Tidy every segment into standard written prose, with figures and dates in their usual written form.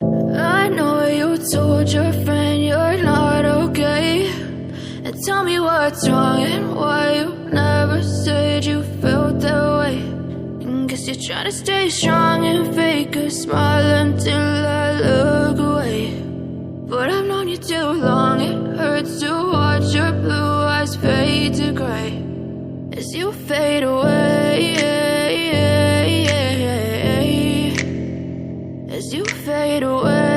I know you told your friend you're not okay, and tell me what's wrong and why you never said you felt that way. And guess you're trying to stay strong and fake a smile until I look away. But I've known you too long, it hurts to watch your blue eyes fade to gray as you fade away, as you fade away.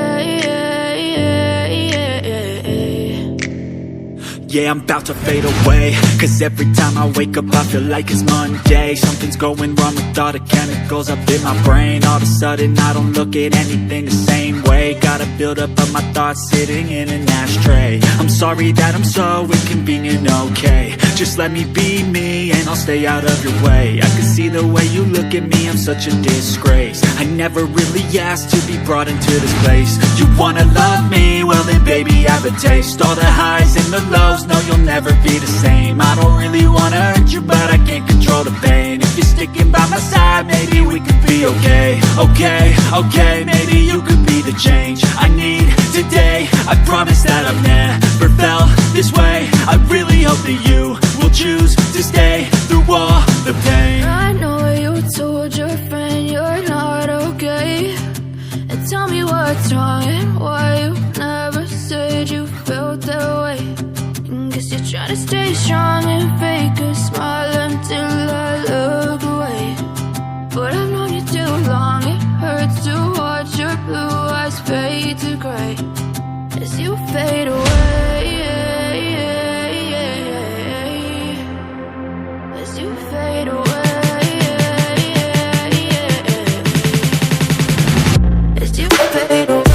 Yeah, I'm about to fade away, cause every time I wake up I feel like it's Monday. Something's going wrong with all the chemicals up in my brain. All of a sudden I don't look at anything the same way. Got a buildup of my thoughts sitting in an ashtray. I'm sorry that I'm so inconvenient, okay. Just let me be me and I'll stay out of your way. I can see the way you look at me, I'm such a disgrace. I never really asked to be brought into this place. You wanna love me? Well then baby I have a taste. All the highs and the lows, no you'll never be the same. I don't really wanna hurt you but I can't control the pain. If you're sticking by my side maybe we could be okay. Okay, maybe you could be the change I need today. I promise that I've never felt this way. I really hope that you will choose to stay through all the pain. I know you told your friend you're not okay, and tell me what's wrong and why you never said you felt that way. And guess you're trying to stay strong and fake a smile until I look away. But I've known you too long, it hurts to watch your blue eyes fade to gray as you fade away, as you fade away, as you fade away.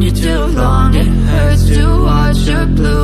Too long, it hurts to watch your blue